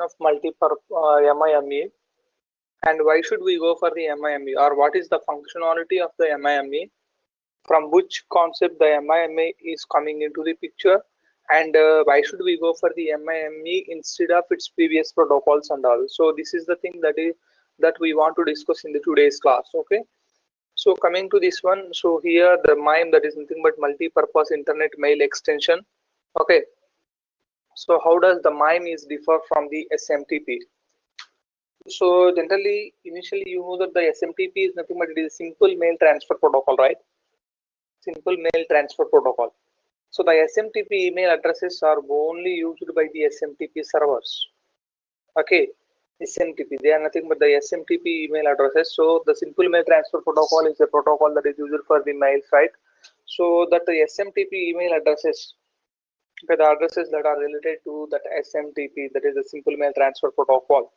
of MIME, and why should we go for the MIME, or what is the functionality of the MIME, from which concept the MIME is coming into the picture, and why should we go for the MIME instead of its previous protocols and all. So this is the thing that we want to discuss in the today's class. Okay, so coming to this one, so here the MIME, that is nothing but multi-purpose internet mail extension. Okay, so how does the MIME is differ from the SMTP? So generally, initially you know that the SMTP is nothing but it is a simple mail transfer protocol, right? Simple mail transfer protocol. So the SMTP email addresses are only used by the SMTP servers. Okay, SMTP, they are nothing but the SMTP email addresses. So the simple mail transfer protocol is a protocol that is used for the mails, right? So that the SMTP email addresses, okay, the addresses that are related to that SMTP, that is the simple mail transfer protocol,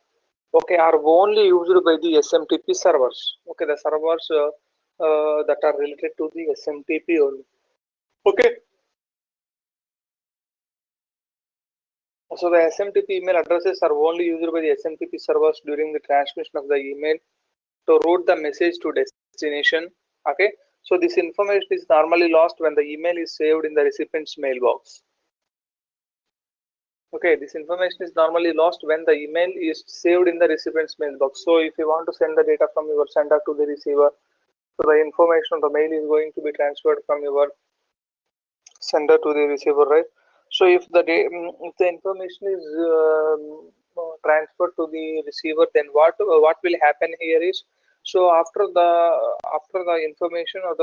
okay, are only used by the SMTP servers. Okay, the servers that are related to the SMTP only. Okay. So the SMTP email addresses are only used by the SMTP servers during the transmission of the email to route the message to destination. Okay. So this information is normally lost when the email is saved in the recipient's mailbox. Okay, this information is normally lost when the email is saved in the recipient's mailbox. So if you want to send the data from your sender to the receiver, so the information of the mail is going to be transferred from your sender to the receiver, right? So if the information is transferred to the receiver, then what will happen here is, so after the information or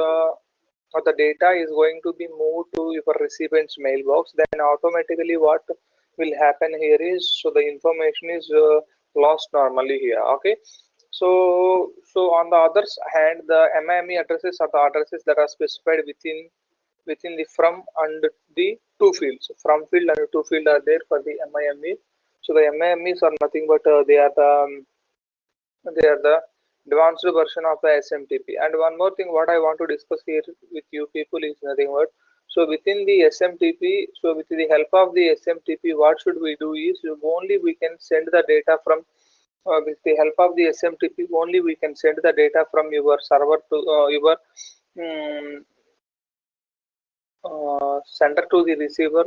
the data is going to be moved to your recipient's mailbox, then automatically what will happen here is, so the information is lost normally here. Okay, so on the other hand, the MIME addresses are the addresses that are specified within the from and the to fields. From field and to field are there for the MIME. So the MIMEs are nothing but they are the advanced version of the SMTP. And one more thing, what I want to discuss here with you people is nothing but, so within the SMTP, so with the help of the SMTP, what should we do is, only we can send the data from with the help of the SMTP, only we can send the data from your server to your sender to the receiver.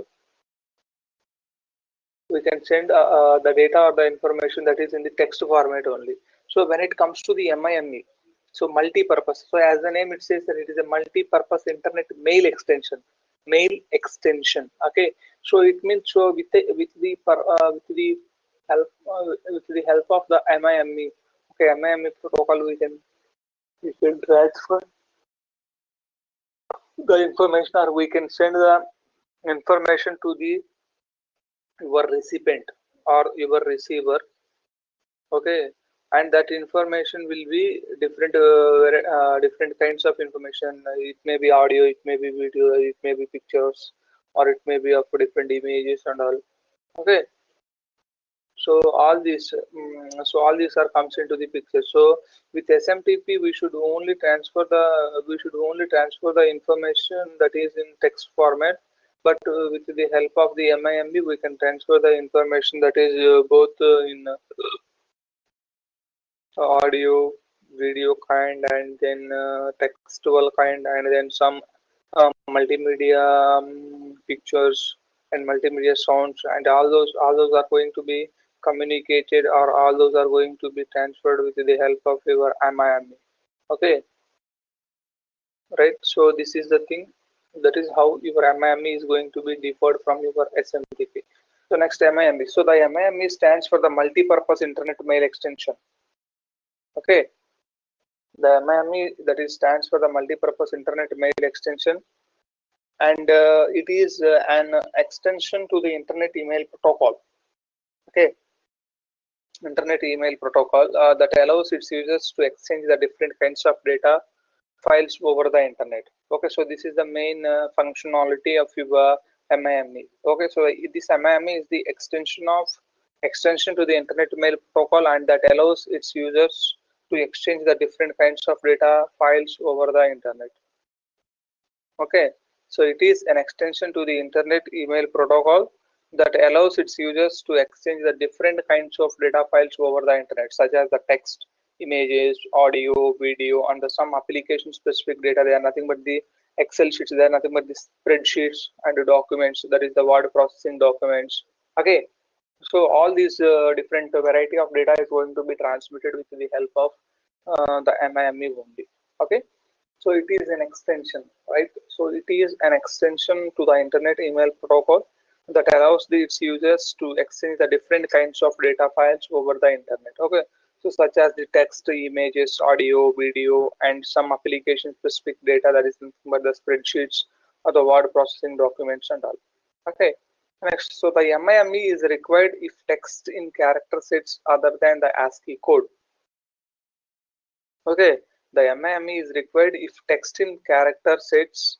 We can send the data or the information that is in the text format only. So when it comes to the MIME, so multi-purpose. So as the name it says that it is a multi-purpose internet mail extension. Mail extension. Okay. So it means, so with the help of the MIME. Okay, MIME protocol we can transfer the information, or we can send the information to the your recipient or your receiver. Okay, and that information will be different different kinds of information. It may be audio, it may be video, it may be pictures, or it may be of different images and all. Okay, so all these are comes into the picture. So with SMTP we should only transfer the information that is in text format, but with the help of the MIME we can transfer the information that is both in audio, video kind, and then textual kind, and then some multimedia pictures and multimedia sounds, and all those are going to be communicated, or all those are going to be transferred with the help of your MIME. Okay, right? So this is the thing. That is how your MIME is going to be differed from your SMTP. So next, MIME. So the MIME stands for the multi-purpose internet mail extension. Okay, the MIME, that is stands for the multi-purpose internet mail extension, and it is an extension to the internet email protocol. Okay, internet email protocol that allows its users to exchange the different kinds of data files over the internet. Okay, so this is the main functionality of your MIME. Okay, so this MIME is the extension to the internet mail protocol, and that allows its users to exchange the different kinds of data files over the internet. Okay, so it is an extension to the internet email protocol, that allows its users to exchange the different kinds of data files over the internet, such as the text, images, audio, video, and some application specific data. They are nothing but the Excel sheets, they are nothing but the spreadsheets and the documents, that is the word processing documents. Okay, so all these different variety of data is going to be transmitted with the help of the MIME only. Okay, so it is an extension, right? So it is an extension to the Internet Email Protocol that allows its users to exchange the different kinds of data files over the internet. Okay, so such as the text, images, audio, video, and some application specific data, that is nothing but the spreadsheets or the word processing documents and all. Okay, next, so the MIME is required if text in character sets other than the ASCII code. Okay, the MIME is required if text in character sets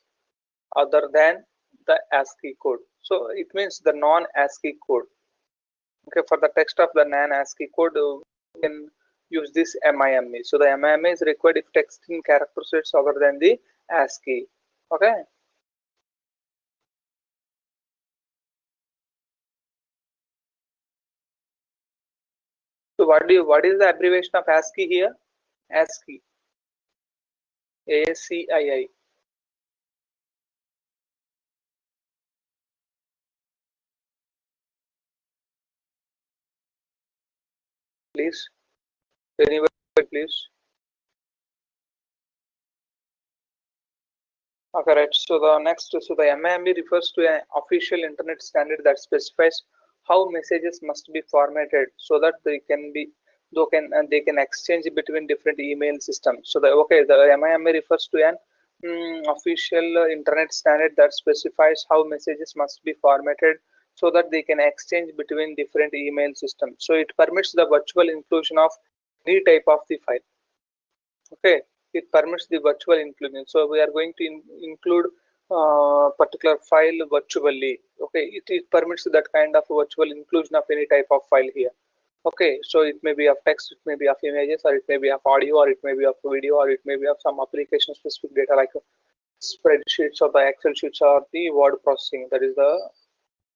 other than the ASCII code. So it means the non-ASCII code. Okay, for the text of the non-ASCII code, we can use this MIME. So the MIME is required if text in character sets other than the ASCII. Okay. So what is the abbreviation of ASCII here? ASCII. ASCII. Please. Anybody, please. Okay, right. So the next, so the MIME refers to an official internet standard that specifies how messages must be formatted so that they can exchange between different email systems. So the MIME refers to an official internet standard that specifies how messages must be formatted so that they can exchange between different email systems. So it permits the virtual inclusion of any type of the file. Okay, it permits the virtual inclusion. So we are going to include particular file virtually. Okay, it permits that kind of virtual inclusion of any type of file here. Okay, so it may be of text, it may be of images, or it may be of audio, or it may be of video, or it may be of some application specific data like spreadsheets or the Excel sheets or the word processing, that is the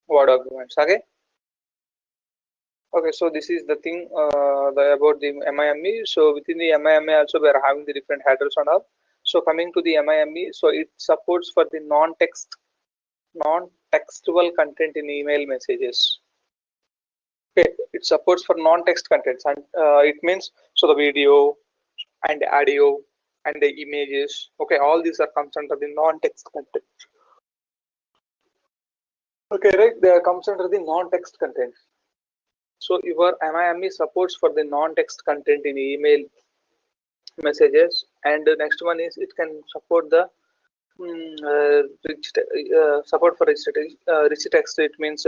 word documents. Okay. Okay, so this is the thing about the MIME. So within the MIME also we are having the different headers and all. So coming to the MIME, so it supports for the non-textual content in email messages. Okay, it supports for non-text contents, and it means so the video and audio and the images. Okay, all these are comes under the non-text content. Okay, right, they comes under the non-text content. So your MIME supports for the non-text content in email messages, and the next one is it can support the support for rich text. It means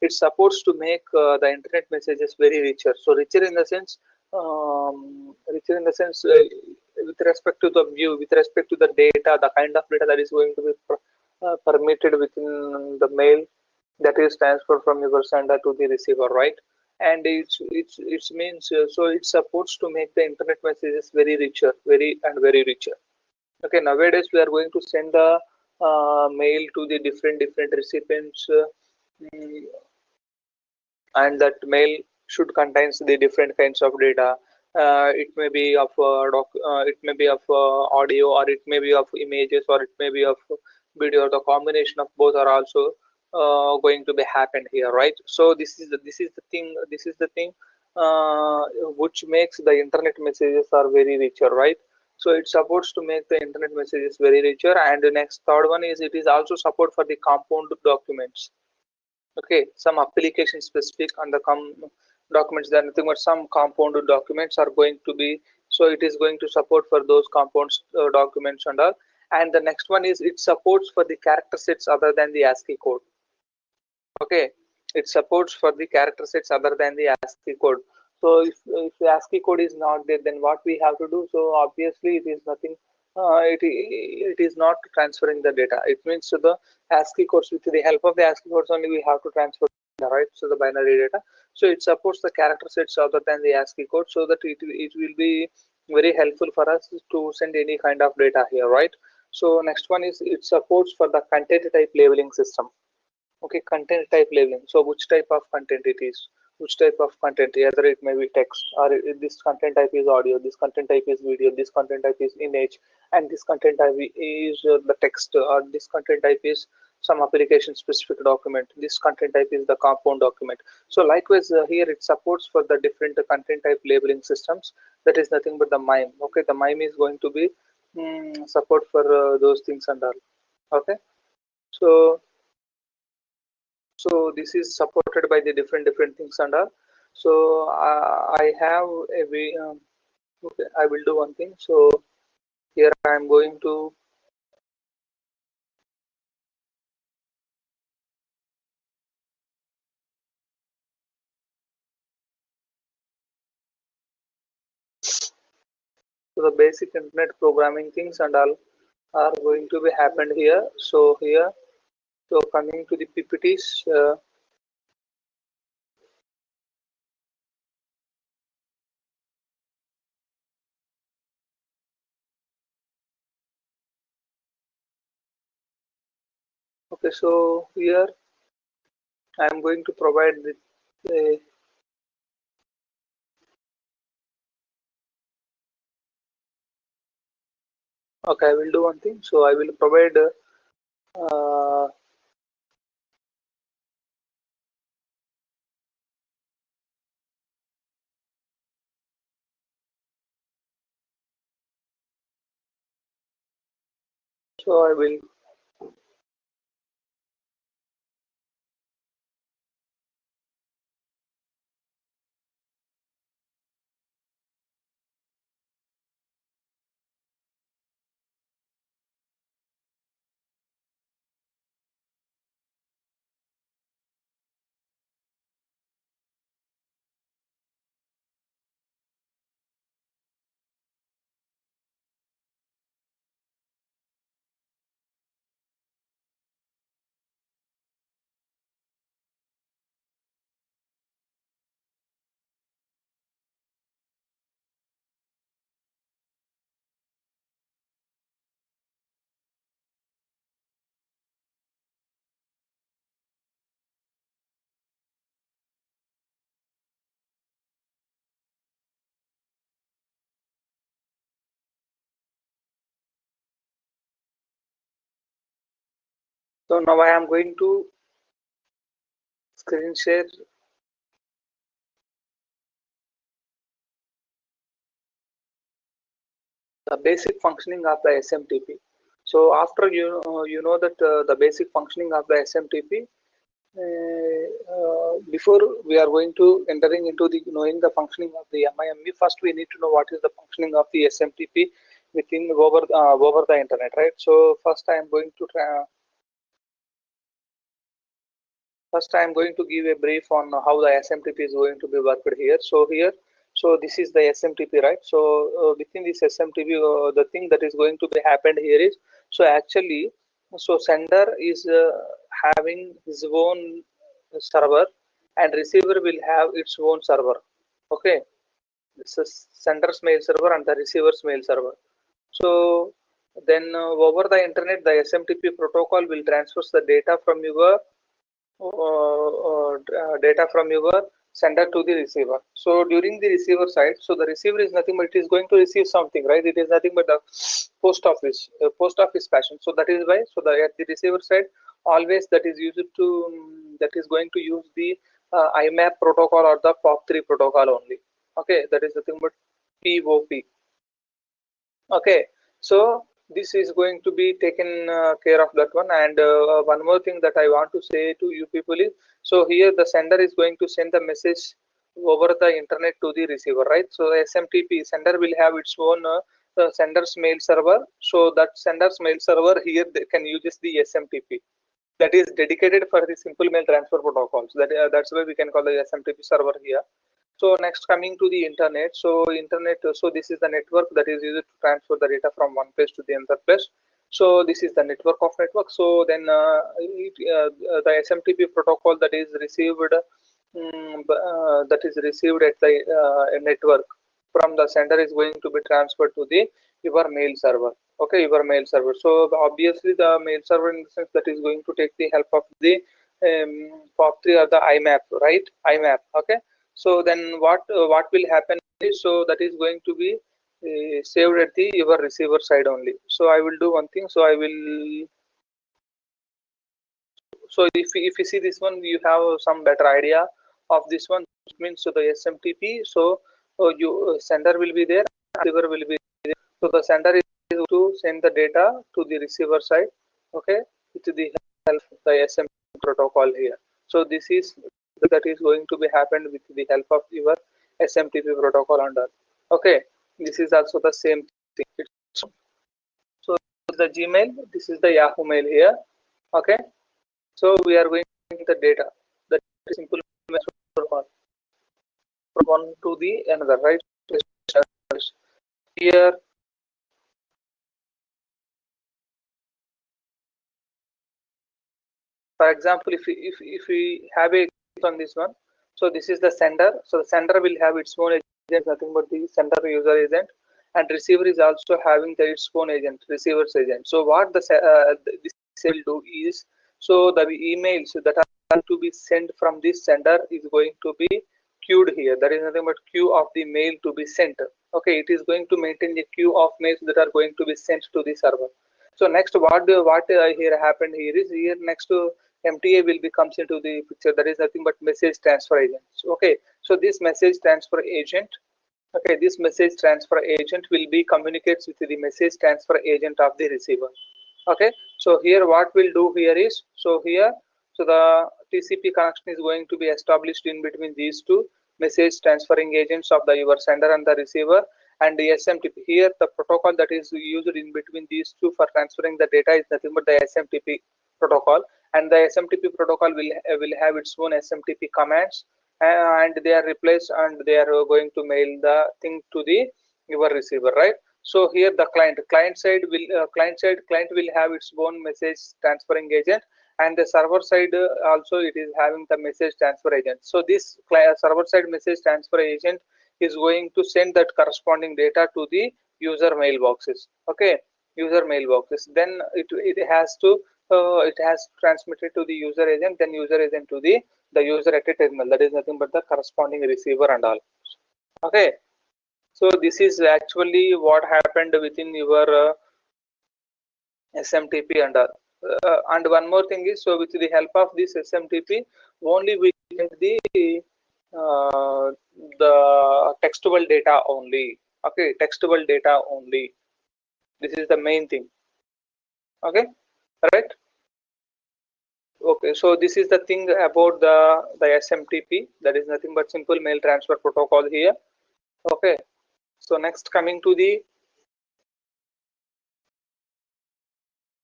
it supports to make the internet messages very richer. So richer in the sense, with respect to the view, with respect to the data, the kind of data that is going to be permitted within the mail that is transferred from your sender to the receiver, right? And it means so it supports to make the internet messages very richer, very richer. Okay, nowadays we are going to send the mail to the different recipients, mm, and that mail should contains the different kinds of data. It may be of it may be of audio, or it may be of images, or it may be of video. The combination of both are also going to be happen here, right? So this is the thing uh, which makes the internet messages are very richer, right? So it supports to make the internet messages very richer. And the next third one is it is also support for the compound documents. Okay, some application specific on the documents, that nothing but some compound documents are going to be, so it is going to support for those compounds documents and all. And the next one is it supports for the character sets other than the ASCII code. Okay, it supports for the character sets other than the ASCII code. So if the ASCII code is not there, then what we have to do? So obviously it is nothing. It is not transferring the data. It means so the ASCII codes, with the help of the ASCII codes only we have to transfer data, right? So the binary data. So it supports the character sets other than the ASCII code, so that it will be very helpful for us to send any kind of data here, right? So next one is it supports for the content type labeling system. Okay, content type labeling. So which type of content it is, which type of content, either it may be text, or this content type is audio, this content type is video, this content type is image, and this content type is the text, or this content type is some application specific document, this content type is the compound document. So likewise, here it supports for the different content type labeling systems. That is nothing but the MIME. Okay, the MIME is going to be support for those things and all. Okay, so this is supported by the different things and all. So I have a way. Okay, I will do one thing. So here I am going to the basic internet programming things and all are going to be happened here. So here, so coming to the PPTs. Okay, so here I am going to provide the okay, I will do one thing. So I will provide so I will so now I am going to screen share the basic functioning of the SMTP. So after you know that the basic functioning of the SMTP, before we are going to entering into the knowing the functioning of the MIME, first we need to know what is the functioning of the SMTP within over the internet, right? So first I am going to first I am going to give a brief on how the SMTP is going to be worked here. So here, so this is the SMTP, right? So within this SMTP, the thing that is going to be happened here is, so actually, so sender is having his own server, and receiver will have its own server. Okay, it's a sender's mail server and the receiver's mail server. So then over the internet, the SMTP protocol will transfer the data from your data from your sender to the receiver. So during the receiver side, so the receiver is nothing but it is going to receive something, right? It is nothing but the post office fashion. So that is why, so the at the receiver side, always that is used to that is going to use the IMAP protocol or the POP3 protocol only. Okay, that is nothing but POP. Okay, so this is going to be taken care of that one. And one more thing that I want to say to you people is, so here the sender is going to send the message over the internet to the receiver, right? So SMTP sender will have its own sender's mail server. So that sender's mail server here they can use the SMTP that is dedicated for the simple mail transfer protocols. That's why we can call the SMTP server here. So next coming to the internet. So internet, so this is the network that is used to transfer the data from one place to the other place. So this is the network of network. So then the SMTP protocol that is received at the network from the sender is going to be transferred to the your mail server. Okay, your mail server. So obviously the mail server in the sense that is going to take the help of the POP3 or the IMAP, right? IMAP. Okay. So then what will happen is, so that is going to be saved at the your receiver side only. So I will do one thing. So I will. So if you see this one, you have some better idea of this one. It means so the SMTP. So you sender will be there, receiver will be there. So the sender is to send the data to the receiver side. Okay, with the help of the SMTP protocol here. So this is that is going to be happened with the help of your SMTP protocol under. Okay, this is also the same thing. So the Gmail, this is the Yahoo Mail here. Okay, so we are going the data, the simple protocol from one to the another, right? Here, for example, if we have a on this one, so this is the sender. So the sender will have its own agent, nothing but the sender user agent, and receiver is also having its own agent, receiver's agent. So what this will do is, so the emails that are going to be sent from this sender is going to be queued here. There is nothing but queue of the mail to be sent. Okay, it is going to maintain the queue of mails that are going to be sent to the server. So next, what here happened here is, here next to MTA will be comes into the picture. That is nothing but message transfer agent. Okay, so this message transfer agent, okay, this message transfer agent will be communicates with the message transfer agent of the receiver. Okay, so here what we'll do here is, so here, so the TCP connection is going to be established in between these two message transferring agents of the your sender and the receiver, and the SMTP. Here the protocol that is used in between these two for transferring the data is nothing but the SMTP protocol, and the SMTP protocol will have its own SMTP commands, and they are replaced, and they are going to mail the thing to the your receiver, right? So here the client will have its own message transferring agent, and the server side also it is having the message transfer agent. So this server side message transfer agent is going to send that corresponding data to the user mailboxes. Okay, user mailboxes. Then it has transmitted to the user agent, then user agent to the user at a terminal. That is nothing but the corresponding receiver and all. Okay, so this is actually what happened within your SMTP and all. And one more thing is, so with the help of this SMTP, only we get uh, the textual data only. Okay, textual data only. This is the main thing. Okay, right? Okay, so this is the thing about the SMTP. That is nothing but simple mail transfer protocol here. Okay, so next coming to the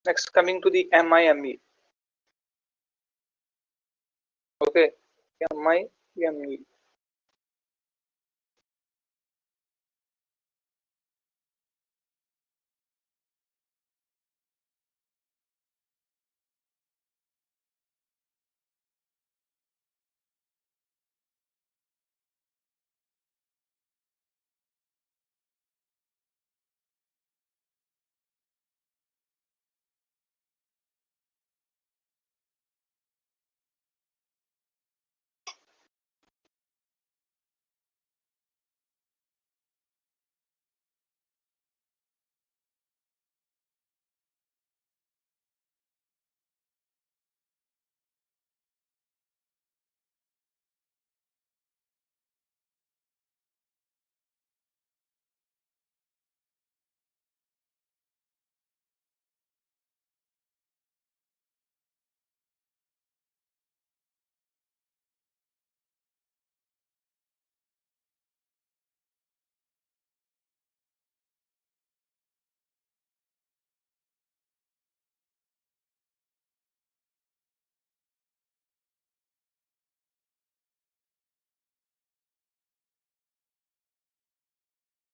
MIME. Okay, MIME.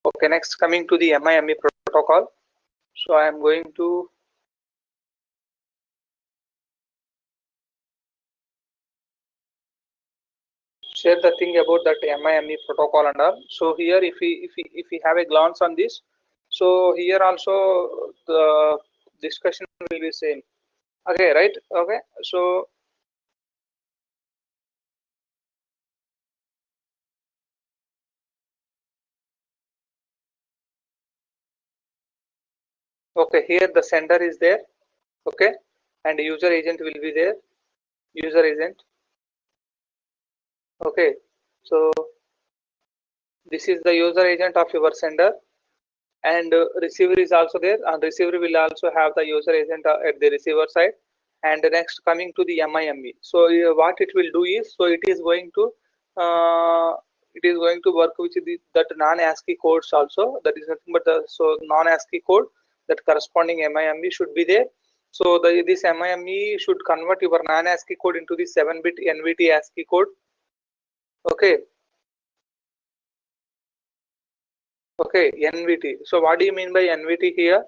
Okay, next coming to the MIME protocol. So I am going to share the thing about that MIME protocol and all. So here, if we have a glance on this, so here also the discussion will be same. Okay, right? Okay, so Okay, here the sender is there. Okay, and user agent will be there. User agent. Okay, so this is the user agent of your sender, and receiver is also there, and receiver will also have the user agent at the receiver side. And next, coming to the MIME. So what it will do is, so uh, it is going to work with that non-ASCII codes also. That is nothing but the non-ASCII code, that corresponding MIME should be there. So this MIME should convert your non-ASCII code into the 7-bit NVT ASCII code. Okay. Okay, NVT. So what do you mean by NVT here?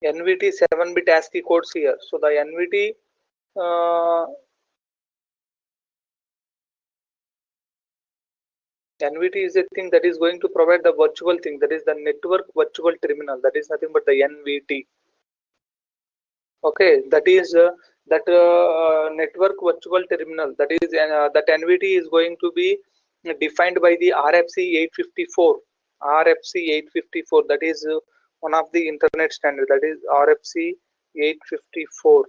NVT 7-bit ASCII codes here. So the NVT is a thing that is going to provide the virtual thing, that is the network virtual terminal. That is nothing but the NVT. Okay, that is that network virtual terminal. That is that NVT is going to be defined by the RFC 854. RFC 854. That is one of the internet standard. That is RFC 854.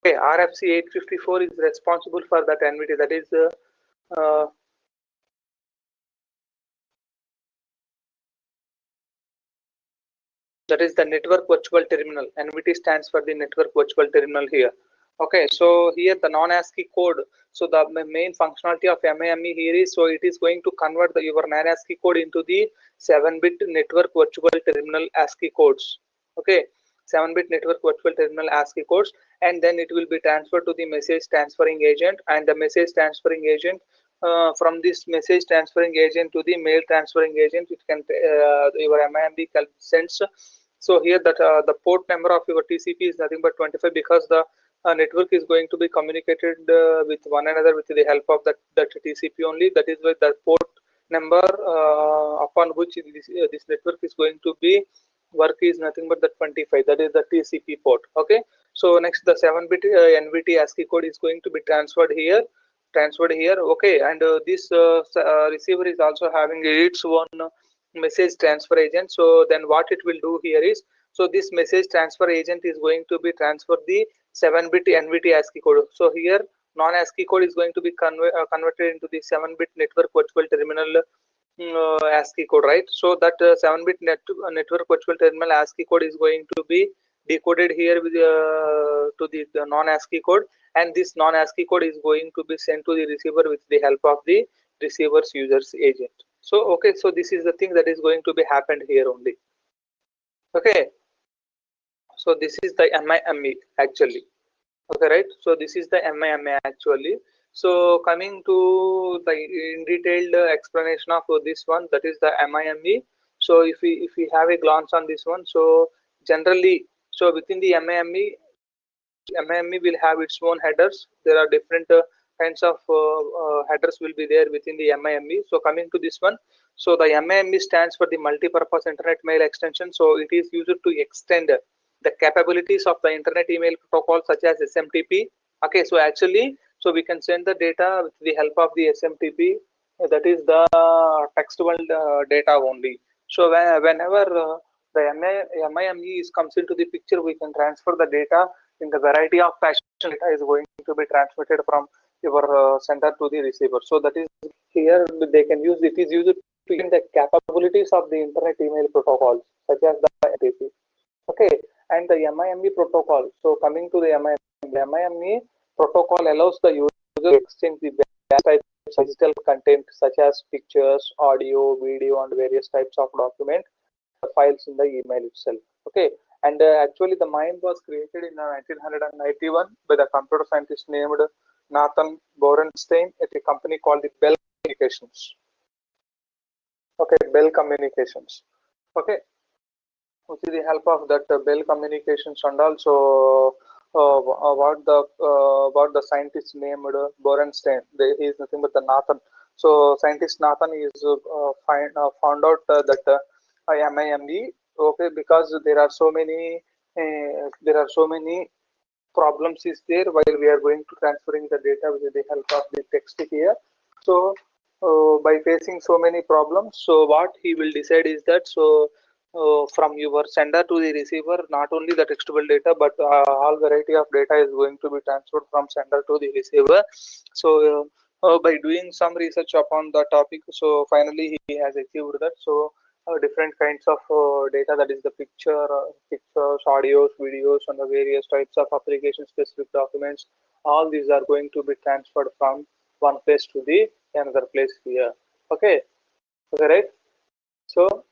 Okay, RFC 854 is responsible for that NVT. That is the network virtual terminal. NVT stands for the network virtual terminal here. Okay, so here the non-ASCII code. So the main functionality of MIME here is, so it is going to convert your non-ASCII code into the 7-bit network virtual terminal ASCII codes. Okay, 7-bit network virtual terminal ASCII codes, and then it will be transferred to the message transferring agent, and the message transferring agent, from this message transferring agent to the mail transferring agent, it can your MIME sends. So here that the port number of your TCP is nothing but 25, because the network is going to be communicated with one another with the help of that TCP only. That is why the port number upon which this network is going to be work is nothing but the 25. That is the TCP port. Okay. So next, the 7-bit NVT ASCII code is going to be transferred here. Okay, and this receiver is also having its own message transfer agent. So then what it will do here is, so this message transfer agent is going to be transfer the 7-bit NVT ASCII code. So here non-ASCII code is going to be converted into the 7-bit network virtual terminal ASCII code, right? So that 7-bit network virtual terminal ASCII code is going to be decoded here with to the non-ASCII code, and this non-ASCII code is going to be sent to the receiver with the help of the receiver's user's agent. So okay, so this is the thing that is going to be happened here only. Okay, so this is the MIME actually. Okay, right? So this is the MIME actually. So coming to the in detailed explanation of this one, that is the MIME. So if we have a glance on this one, so generally, so within the MIME will have its own headers. There are different kinds of headers will be there within the MIME. So coming to this one, so the MIME stands for the multi-purpose internet mail extension. So it is used to extend the capabilities of the internet email protocol such as SMTP. Okay, so actually, so we can send the data with the help of the SMTP. That is the textual data only. So whenever the MIME comes into the picture, we can transfer the data in the variety of fashion. Data is going to be transmitted from your sender to the receiver. So that is here they can use, it is used to in the capabilities of the internet email protocols such as the SMTP. Okay, and the MIME protocol. So coming to the MIME protocol allows the user to exchange the various types of digital content such as pictures, audio, video, and various types of document files in the email itself. Okay, and actually the MIME was created in 1991 by the computer scientist named Nathan Borenstein at a company called the Bell Communications. Okay, Bell Communications. Okay, with the help of that Bell Communications, and also what the scientist named Borenstein. He is nothing but the Nathan. So scientist Nathan is found out that MIME. Okay, because there are so many problems is there while we are going to transferring the data with the help of the text here. So by facing so many problems, so what he will decide is that, so from your sender to the receiver, not only the textable data but all variety of data is going to be transferred from sender to the receiver. So by doing some research upon the topic, so finally he has achieved that. So different kinds of data, that is the pictures, audios, videos, and the various types of application specific documents, all these are going to be transferred from one place to the another place here. Okay, okay, right? So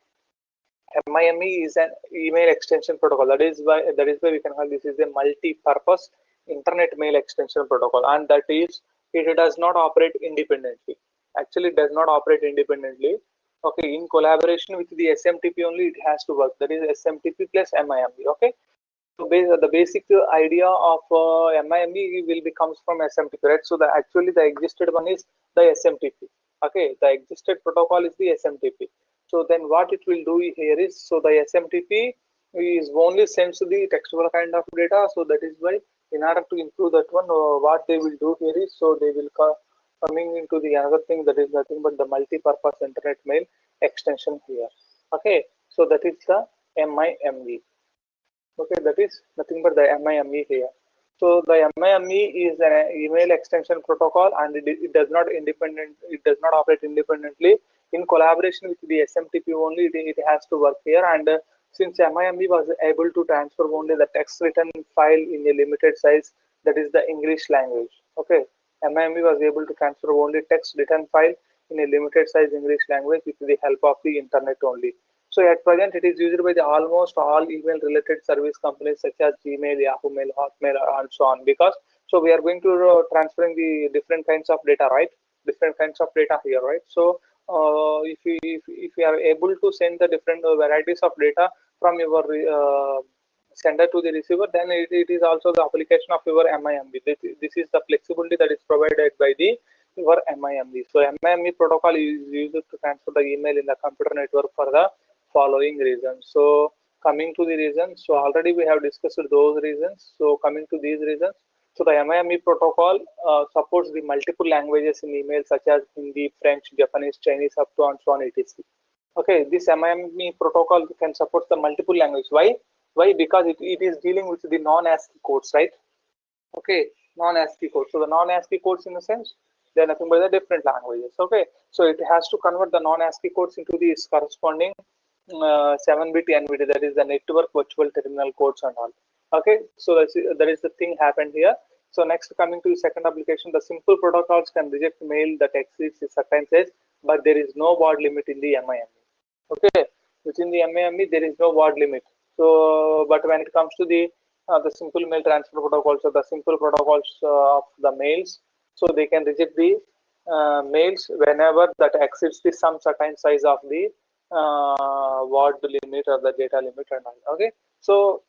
MIME is an email extension protocol. That is why we can call this is a multi-purpose internet mail extension protocol, and that is, it does not operate independently. Actually, it does not operate independently. Okay, in collaboration with the SMTP only it has to work. That is SMTP plus MIME. Okay, so the basic idea of MIME will becomes from SMTP, right? So actually the existed one is the SMTP. Okay, the existed protocol is the SMTP. So then what it will do here is, so the SMTP is only sends the textual kind of data. So that is why in order to improve that one, what they will do here is, so they will coming into the another thing, that is nothing but the multi-purpose internet mail extension here. Okay, so that is the MIME. Okay, that is nothing but the MIME here. So the MIME is an email extension protocol, and it does not independent. It does not operate independently. In collaboration with the SMTP only, it has to work here. And since MIME was able to transfer only the text written file in a limited size, that is the English language. Okay, MIME was able to transfer only text written file in a limited size English language with the help of the internet only. So at present, it is used by the almost all email related service companies such as Gmail, Yahoo Mail, Hotmail, and so on. Because so we are going to transferring the different kinds of data, right? Different kinds of data here, right? So if we are able to send the different varieties of data from your sender to the receiver, then it is also the application of your MIME. This is the flexibility that is provided by the your MIME. So MIME protocol is used to transfer the email in the computer network for the following reasons. So coming to the reasons, so already we have discussed those reasons. So coming to these reasons, so the MIME protocol supports the multiple languages in email such as Hindi, French, Japanese, Chinese, up to and so on etc. Okay, this MIME protocol can support the multiple language. Why? Why? Because it is dealing with the non-ASCII codes, right? Okay, non-ASCII codes. So the non-ASCII codes, in a sense, they are nothing but the different languages. Okay, so it has to convert the non-ASCII codes into these corresponding 7-bit NVT, that is the network virtual terminal codes and all. Okay, so that is the thing happened here. So next, coming to the second application, the simple protocols can reject mail that exceeds a certain size, but there is no word limit in the MIME. Okay, within the MIME there is no word limit. So, but when it comes to the simple mail transfer protocols, or the simple protocols of the mails, so they can reject the mails whenever that exceeds the some certain size of the word limit or the data limit and all. Okay, so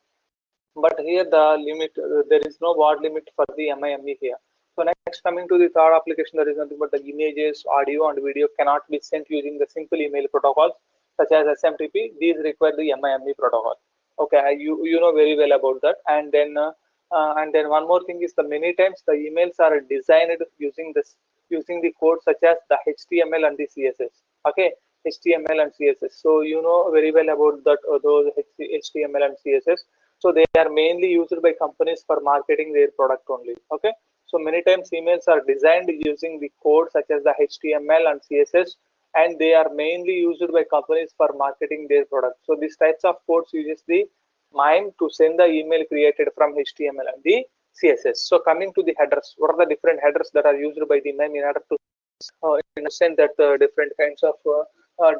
but here the limit, there is no word limit for the MIME here. So next, coming to the third application, there is nothing but the images, audio, and video cannot be sent using the simple email protocols such as SMTP. These require the MIME protocol. Okay, you know very well about that. And then one more thing is, the many times the emails are designed using the code such as the HTML and the CSS. Okay, HTML and CSS. So you know very well about that those HTML and CSS. So they are mainly used by companies for marketing their product only. Okay, so many times emails are designed using the code such as the HTML and CSS, and they are mainly used by companies for marketing their product. So these types of codes uses the MIME to send the email created from HTML and the CSS. So coming to the headers, what are the different headers that are used by the MIME in order to send that different kinds of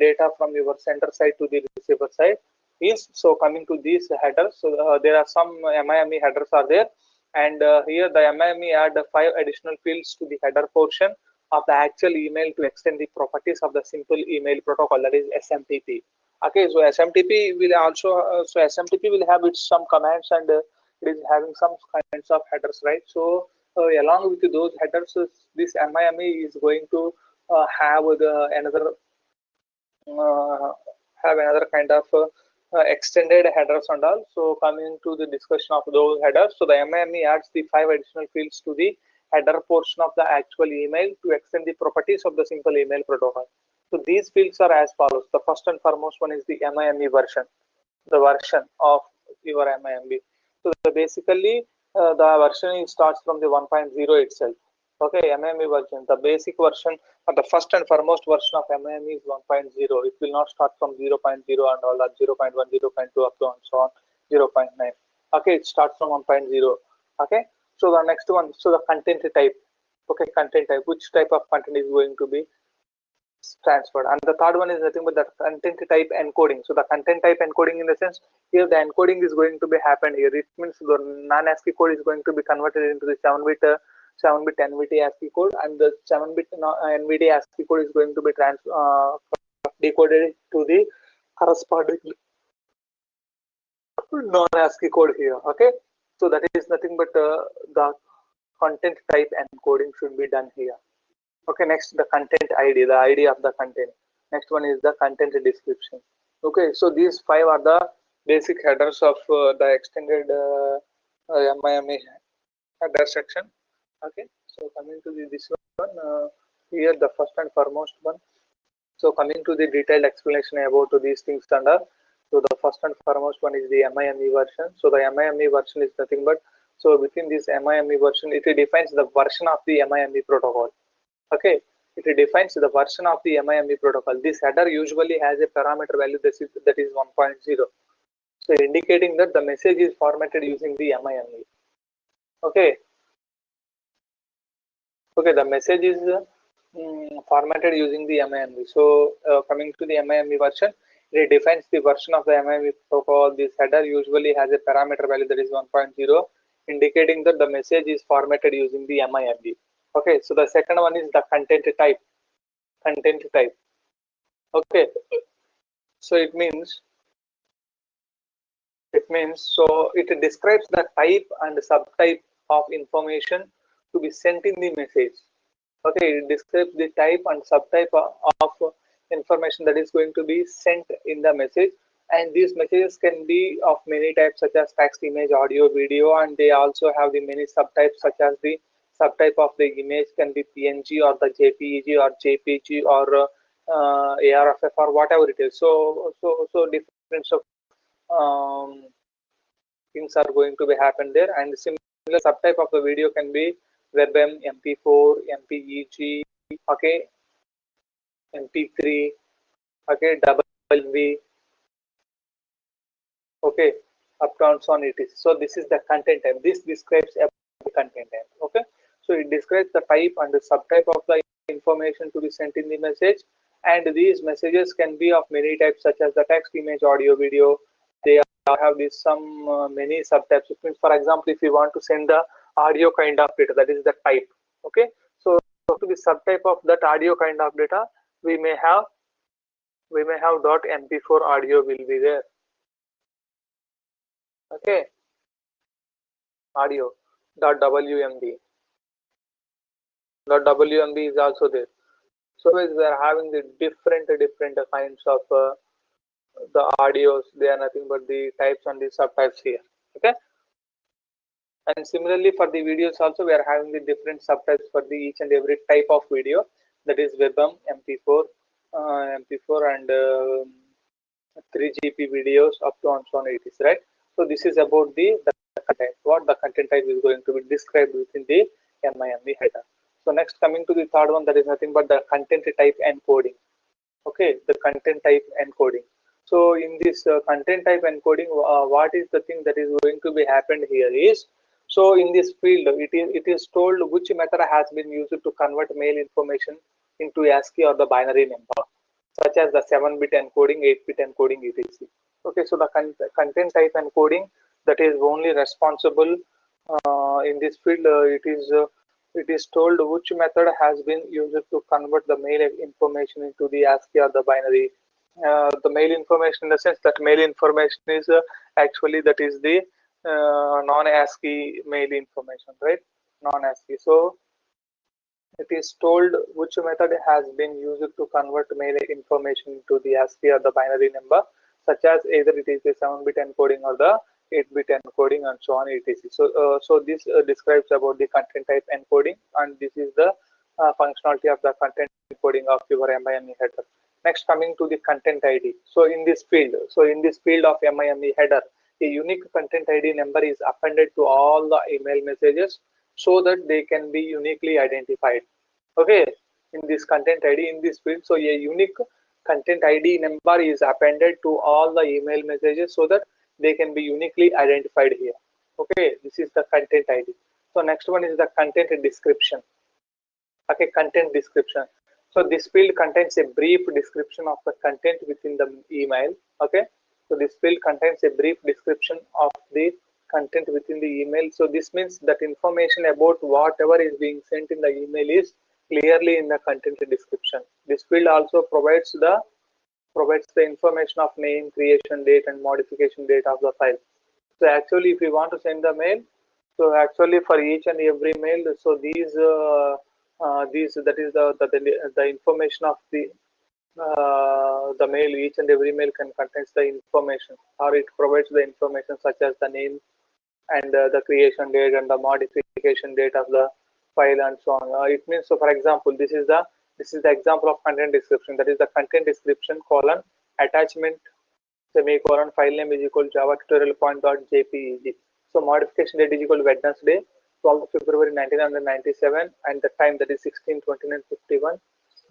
data from your sender side to the receiver side is. So coming to these headers, so there are some MIME headers are there, and here the MIME add 5 additional fields to the header portion of the actual email to extend the properties of the simple email protocol, that is SMTP. Okay, so SMTP will also SMTP will have its some commands, and it is having some kinds of headers, right? So along with those headers, this MIME is going to have the another uh, kind of extended headers and all. So coming to the discussion of those headers, so the MIME adds the 5 additional fields to the header portion of the actual email to extend the properties of the simple email protocol. So these fields are as follows. The first and foremost one is the MIME version, the version of your MIME. So basically the version starts from the 1.0 itself. Okay, MIME version, the basic version or the first and foremost version of MIME is 1.0. It will not start from 0.0 and all that 0.1, 0.2 up to and so on 0.9. Okay, it starts from 1.0. Okay, so the next one, so the content type. Okay, content type, which type of content is going to be transferred. And the third one is nothing but the content type encoding. So the content type encoding, in the sense here the encoding is going to be happened here. It means the non-ASCII code is going to be converted into the 7-bit NVT ASCII code, and the 7-bit NVT ASCII code is going to be decoded to the corresponding non-ASCII code here. Okay, so that is nothing but the content type encoding should be done here. Okay, next the content ID, the ID of the content. Next one is the content description. Okay, so these 5 are the basic headers of the extended MIME header section. Okay, so coming to this one, here the first and foremost one. So coming to the detailed explanation about these things under. So the first and foremost one is the MIME version. So the MIME version is nothing but, so within this MIME version, it defines the version of the MIME protocol. Okay, it defines the version of the MIME protocol. This header usually has a parameter value that is 1.0. So indicating that the message is formatted using the MIME. Okay. Okay, the message is formatted using the MIME. So coming to the MIME version, it defines the version of the MIME protocol. This header usually has a parameter value that is 1.0, indicating that the message is formatted using the MIME. Okay, so the second one is the content type. Content type. Okay, so it means so it describes the type and subtype of information to be sent in the message. Okay, it describes the type and subtype of information that is going to be sent in the message, and these messages can be of many types such as text, image, audio, video, and they also have the many subtypes such as the subtype of the image can be PNG or the JPEG or JPG or ARFF or whatever it is. So different um, things are going to be happen there, and similar subtype of the video can be WebM, MP4, MPEG, okay, MP3, okay, double V, okay, up to and so on it is. So this is the content type. This describes the content type. Okay, so it describes the type and the subtype of the information to be sent in the message, and these messages can be of many types such as the text, image, audio, video. They have this some many subtypes. It means, for example, if you want to send the audio kind of data, that is the type. Okay, so to the subtype of that audio kind of data, we may have .mp4 audio will be there. Okay, audio .wmb is also there. So we are having the different kinds of the audios. They are nothing but the types and the subtypes here. Okay, and similarly for the videos also we are having the different subtypes for the each and every type of video, that is WebM, MP4, and 3GP videos up to and so on it is, right. So this is about the content, what the content type is going to be described within the MIME header. So next, coming to the third one, that is nothing but the content type encoding. Okay, the content type encoding. So in this content type encoding, what is the thing that is going to be happened here is, so in this field it is told which method has been used to convert mail information into ASCII or the binary number, such as the 7-bit encoding, 8-bit encoding, etc. Okay, so the content type encoding, that is only responsible in this field. It is told which method has been used to convert the mail information into the ASCII or the binary. the mail information, in the sense that mail information is actually that is the non-ASCII mail information, right? Non-ASCII. So it is told which method has been used to convert mail information into the ASCII or the binary number, such as either it is the 7-bit encoding or the 8-bit encoding and so on, etc. So this describes about the content type encoding, and this is the functionality of the content encoding of your MIME header. Next, coming to the content ID. So in this field of MIME header, a unique content ID number is appended to all the email messages so that they can be uniquely identified. Okay, in this content ID in this field, so a unique content ID number is appended to all the email messages so that they can be uniquely identified here. Okay, this is the content ID. So next one is the content description. Okay, content description. So this field contains a brief description of the content within the email. Okay, so this field contains a brief description of the content within the email. So this means that information about whatever is being sent in the email is clearly in the content description. This field also provides the information of name, creation date, and modification date of the file. So actually, if we want to send the mail, so actually for each and every mail, so these that is the information of the mail. Each and every mail can contains the information, or it provides the information such as the name and the creation date and the modification date of the file and so on. It means, so for example, this is the example of content description. That is the content description colon attachment semicolon file name is equal to java tutorial point.jpeg. So modification date is equal to Wednesday 12th February 1997 and the time that is 16/29/51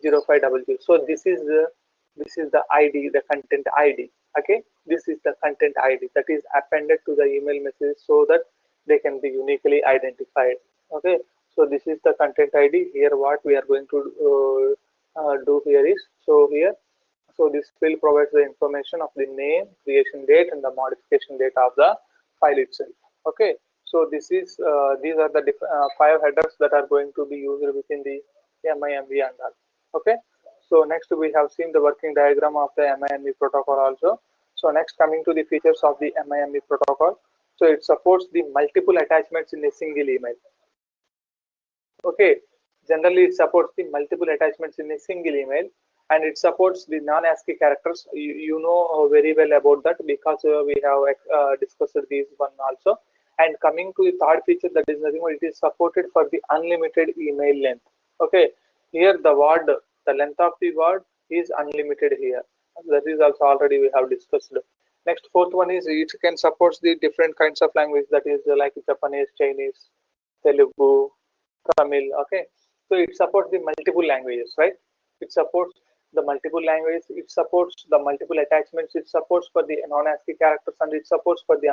0500. So this is the ID, the content ID. Okay, this is the content ID that is appended to the email message so that they can be uniquely identified. Okay, so this is the content ID. Here what we are going to do here is, so this field provides the information of the name, creation date, and the modification date of the file itself. Okay, so these are the 5 headers that are going to be used within the MIME and all. Okay, so next we have seen the working diagram of the MIME protocol also. So next, coming to the features of the MIME protocol. So it supports the multiple attachments in a single email. Okay, generally it supports the multiple attachments in a single email, and it supports the non-ASCII characters. You know very well about that because we have discussed these one also. And coming to the third feature, that is nothing but it is supported for the unlimited email length. Okay, here the length of the word is unlimited here. That is also already we have discussed. Next, fourth one is it can support the different kinds of language, that is like Japanese, Chinese, Telugu, Tamil. Okay, so it supports the multiple languages, right? It supports the multiple languages. It supports the multiple attachments. It supports for the non-ASCII characters, and it supports for the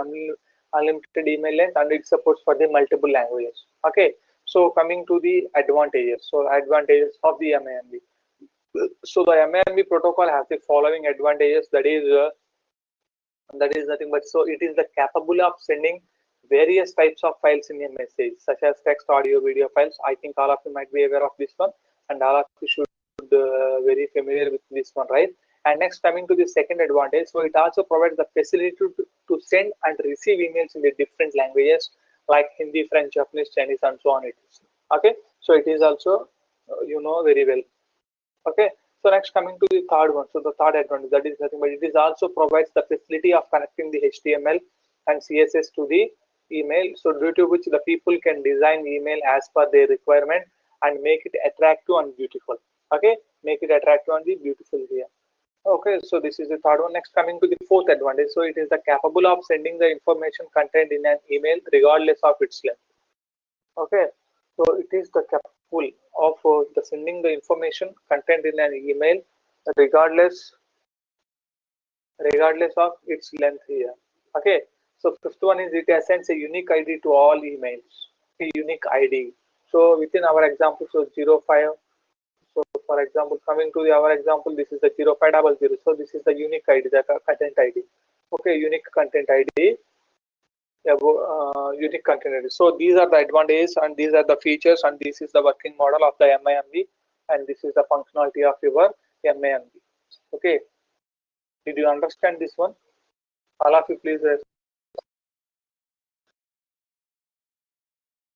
unlimited email length, and it supports for the multiple languages. Okay, so coming to the advantages. So advantages of the MIME. So the MIME protocol has the following advantages. That is nothing but, so it is the capable of sending various types of files in a message, such as text, audio, video files. I think all of you might be aware of this one, and all of you should very familiar with this one, right? And next, coming to the second advantage, so it also provides the facility to send and receive emails in the different languages like Hindi, French, Japanese, Chinese, and so on. It is okay. So it is also you know very well. Okay, so next, coming to the third one. So the third advantage, that is nothing but it is also provides the facility of connecting the HTML and CSS to the email, so due to which the people can design email as per their requirement and make it attractive and beautiful. Okay, make it attractive and beautiful here. Okay, so this is the third one. Next, coming to the fourth advantage, so it is the capable of sending the information contained in an email regardless of its length. Okay, so it is the capable of the sending the information contained in an email regardless of its length here. Okay, so fifth one is it assigns a unique ID to all emails, a unique ID. So within our example, so 05, so for example, coming to our example, this is the 0500. So this is the unique ID, the content ID. Okay, unique content ID. Unique content ID. So these are the advantages, and these are the features, and this is the working model of the MIME, and this is the functionality of your MIME. Okay, Did you understand this one? All of you please